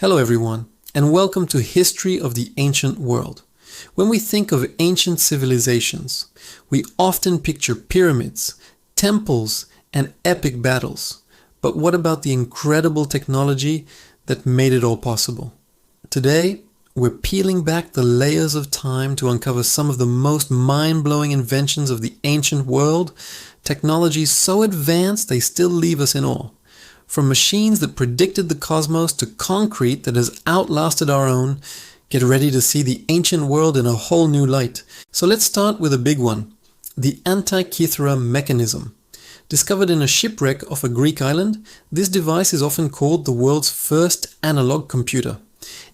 Hello everyone, and welcome to History of the Ancient World. When we think of ancient civilizations, we often picture pyramids, temples, and epic battles. But what about the incredible technology that made it all possible? Today, we're peeling back the layers of time to uncover some of the most mind-blowing inventions of the ancient world, technologies so advanced they still leave us in awe. From machines that predicted the cosmos to concrete that has outlasted our own, get ready to see the ancient world in a whole new light. So let's start with a big one, the Antikythera mechanism. Discovered in a shipwreck off a Greek island, this device is often called the world's first analog computer.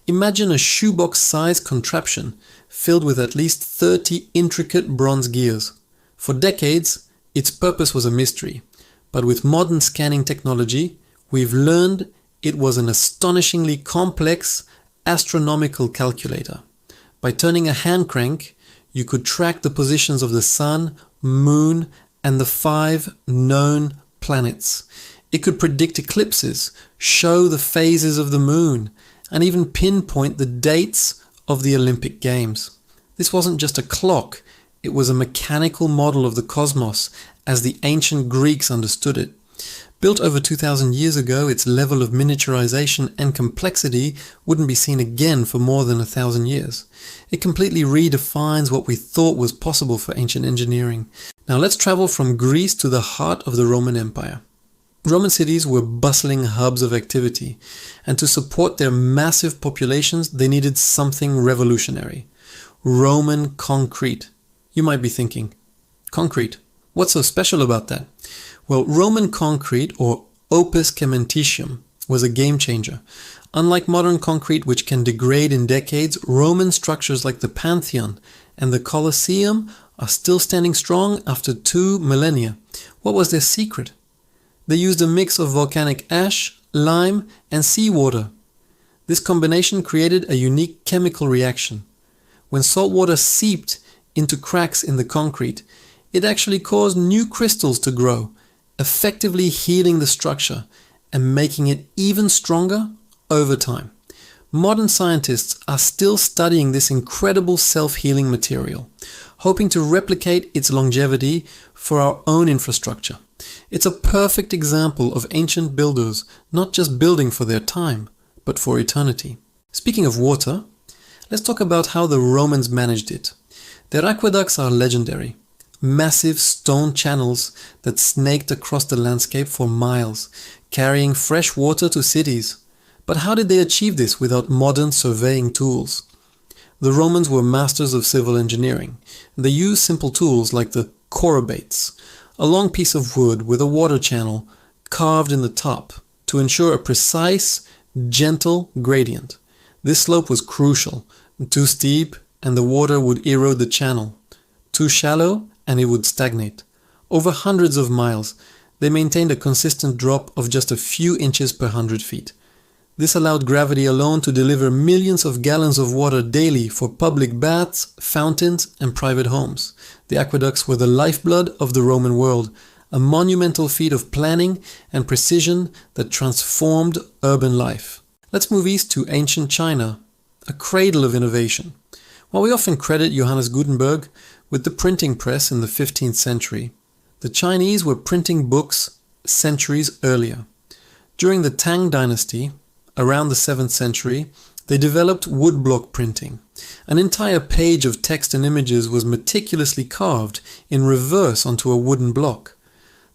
Imagine a shoebox-sized contraption filled with at least 30 intricate bronze gears. For decades, its purpose was a mystery, but with modern scanning technology, we've learned it was an astonishingly complex astronomical calculator. By turning a hand crank, you could track the positions of the sun, moon, and the 5 known planets. It could predict eclipses, show the phases of the moon, and even pinpoint the dates of the Olympic Games. This wasn't just a clock, it was a mechanical model of the cosmos as the ancient Greeks understood it. Built over 2,000 years ago, its level of miniaturization and complexity wouldn't be seen again for more than 1,000 years. It completely redefines what we thought was possible for ancient engineering. Now let's travel from Greece to the heart of the Roman Empire. Roman cities were bustling hubs of activity, and to support their massive populations, they needed something revolutionary. Roman concrete. You might be thinking, concrete? What's so special about that? Well, Roman concrete, or opus caementitium, was a game changer. Unlike modern concrete, which can degrade in decades, Roman structures like the Pantheon and the Colosseum are still standing strong after 2 millennia. What was their secret? They used a mix of volcanic ash, lime, and seawater. This combination created a unique chemical reaction. When salt water seeped into cracks in the concrete, it actually caused new crystals to grow, effectively healing the structure and making it even stronger over time. Modern scientists are still studying this incredible self-healing material, hoping to replicate its longevity for our own infrastructure. It's a perfect example of ancient builders not just building for their time, but for eternity. Speaking of water, let's talk about how the Romans managed it. Their aqueducts are legendary. Massive stone channels that snaked across the landscape for miles, carrying fresh water to cities. But how did they achieve this without modern surveying tools? The Romans were masters of civil engineering. They used simple tools like the chorobates, a long piece of wood with a water channel carved in the top to ensure a precise, gentle gradient. This slope was crucial. Too steep and the water would erode the channel. Too shallow and it would stagnate. Over hundreds of miles, they maintained a consistent drop of just a few inches per 100 feet. This allowed gravity alone to deliver millions of gallons of water daily for public baths, fountains, and private homes. The aqueducts were the lifeblood of the Roman world, a monumental feat of planning and precision that transformed urban life. Let's move east to ancient China, a cradle of innovation. While we often credit Johannes Gutenberg with the printing press in the 15th century, the Chinese were printing books centuries earlier. During the Tang dynasty, around the 7th century, they developed woodblock printing. An entire page of text and images was meticulously carved in reverse onto a wooden block.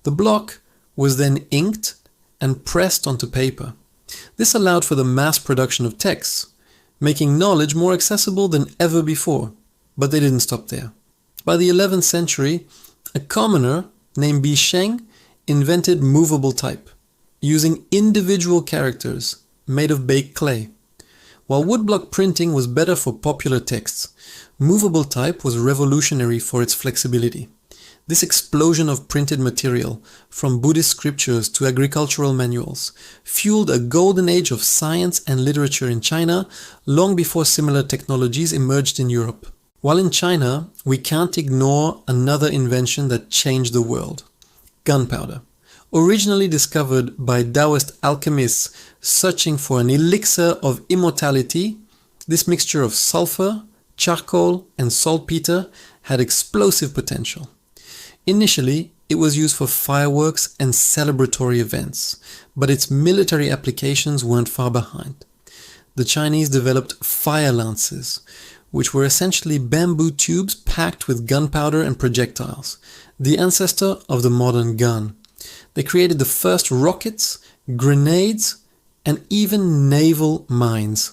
The block was then inked and pressed onto paper. This allowed for the mass production of texts, making knowledge more accessible than ever before. But they didn't stop there. By the 11th century, a commoner named Bi Sheng invented movable type, using individual characters made of baked clay. While woodblock printing was better for popular texts, movable type was revolutionary for its flexibility. This explosion of printed material, from Buddhist scriptures to agricultural manuals, fueled a golden age of science and literature in China long before similar technologies emerged in Europe. While in China, we can't ignore another invention that changed the world: gunpowder. Originally discovered by Taoist alchemists searching for an elixir of immortality, this mixture of sulfur, charcoal, and saltpeter had explosive potential. Initially, it was used for fireworks and celebratory events, but its military applications weren't far behind. The Chinese developed fire lances, which were essentially bamboo tubes packed with gunpowder and projectiles, the ancestor of the modern gun. They created the first rockets, grenades, and even naval mines.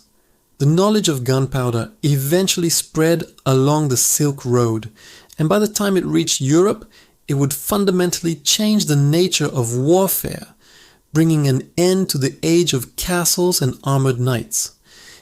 The knowledge of gunpowder eventually spread along the Silk Road, and by the time it reached Europe, it would fundamentally change the nature of warfare, bringing an end to the age of castles and armored knights.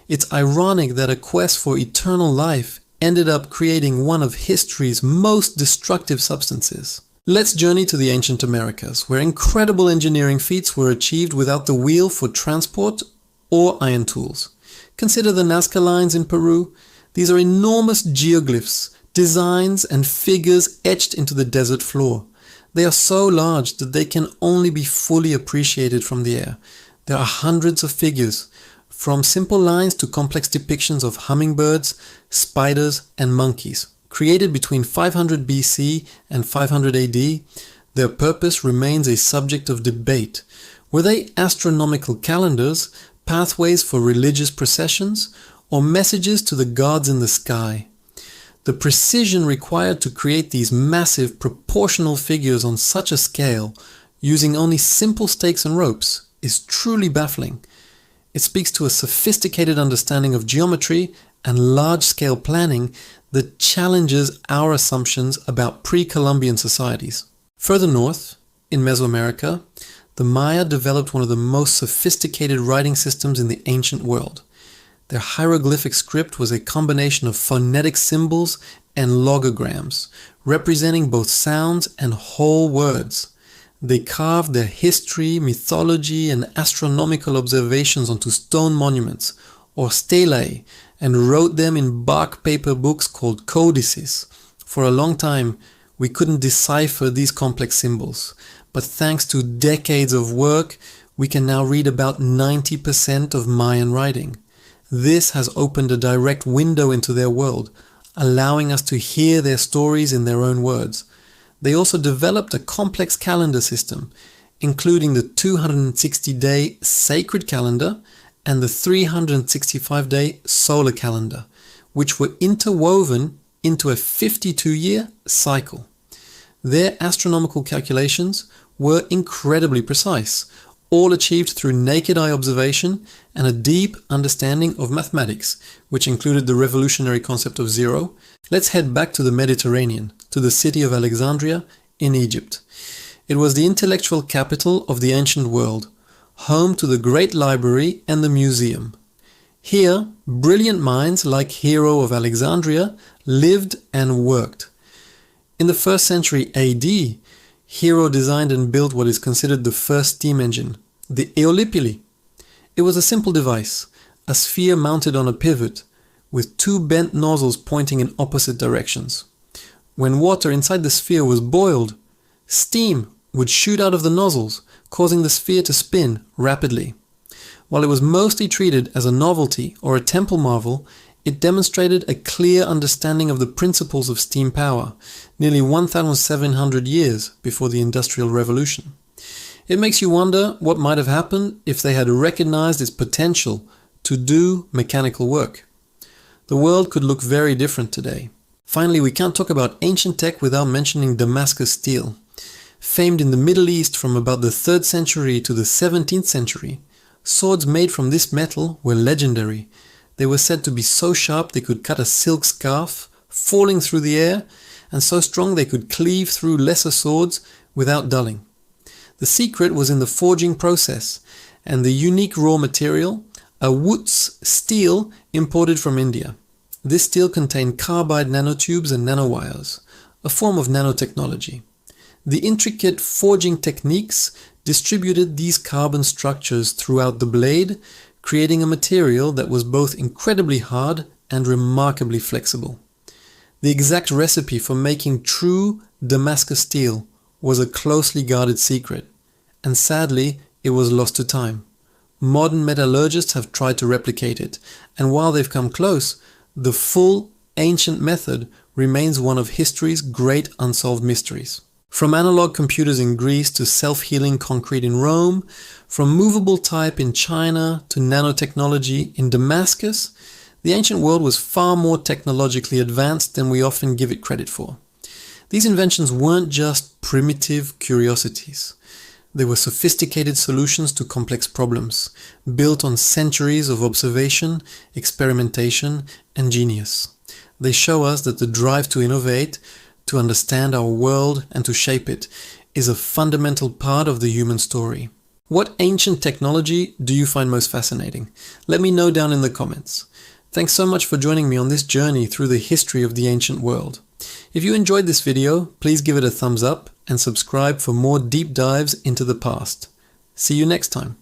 It's ironic that a quest for eternal life ended up creating one of history's most destructive substances. Let's journey to the ancient Americas, where incredible engineering feats were achieved without the wheel for transport or iron tools. Consider the Nazca lines in Peru. These are enormous geoglyphs, designs and figures etched into the desert floor. They are so large that they can only be fully appreciated from the air. There are hundreds of figures, from simple lines to complex depictions of hummingbirds, spiders, and monkeys. Created between 500 BC and 500 AD, their purpose remains a subject of debate. Were they astronomical calendars, pathways for religious processions, or messages to the gods in the sky? The precision required to create these massive proportional figures on such a scale, using only simple stakes and ropes, is truly baffling. It speaks to a sophisticated understanding of geometry and large-scale planning that challenges our assumptions about pre-Columbian societies. Further north, in Mesoamerica, the Maya developed one of the most sophisticated writing systems in the ancient world. Their hieroglyphic script was a combination of phonetic symbols and logograms, representing both sounds and whole words. They carved their history, mythology, and astronomical observations onto stone monuments, or stelae, and wrote them in bark paper books called codices. For a long time, we couldn't decipher these complex symbols, but thanks to decades of work, we can now read about 90% of Mayan writing. This has opened a direct window into their world, allowing us to hear their stories in their own words. They also developed a complex calendar system, including the 260-day sacred calendar and the 365-day solar calendar, which were interwoven into a 52-year cycle. Their astronomical calculations were incredibly precise, all achieved through naked eye observation and a deep understanding of mathematics, which included the revolutionary concept of zero. Let's head back to the Mediterranean, to the city of Alexandria in Egypt. It was the intellectual capital of the ancient world, home to the great library and the museum. Here, brilliant minds like Hero of Alexandria lived and worked. In the 1st century AD, Hero designed and built what is considered the first steam engine, the Eolipile. It was a simple device, a sphere mounted on a pivot, with two bent nozzles pointing in opposite directions. When water inside the sphere was boiled, steam would shoot out of the nozzles, causing the sphere to spin rapidly. While it was mostly treated as a novelty or a temple marvel, it demonstrated a clear understanding of the principles of steam power, nearly 1,700 years before the Industrial Revolution. It makes you wonder what might have happened if they had recognized its potential to do mechanical work. The world could look very different today. Finally, we can't talk about ancient tech without mentioning Damascus steel. Famed in the Middle East from about the 3rd century to the 17th century, swords made from this metal were legendary. They were said to be so sharp they could cut a silk scarf, falling through the air, and so strong they could cleave through lesser swords without dulling. The secret was in the forging process and the unique raw material, a Wootz steel imported from India. This steel contained carbide nanotubes and nanowires, a form of nanotechnology. The intricate forging techniques distributed these carbon structures throughout the blade, creating a material that was both incredibly hard and remarkably flexible. The exact recipe for making true Damascus steel was a closely guarded secret, and sadly, it was lost to time. Modern metallurgists have tried to replicate it, and while they've come close, the full ancient method remains one of history's great unsolved mysteries. From analog computers in Greece to self-healing concrete in Rome, from movable type in China to nanotechnology in Damascus, the ancient world was far more technologically advanced than we often give it credit for. These inventions weren't just primitive curiosities. They were sophisticated solutions to complex problems, built on centuries of observation, experimentation, and genius. They show us that the drive to innovate, to understand our world and to shape it, is a fundamental part of the human story. What ancient technology do you find most fascinating? Let me know down in the comments. Thanks so much for joining me on this journey through the history of the ancient world. If you enjoyed this video, please give it a thumbs up and subscribe for more deep dives into the past. See you next time.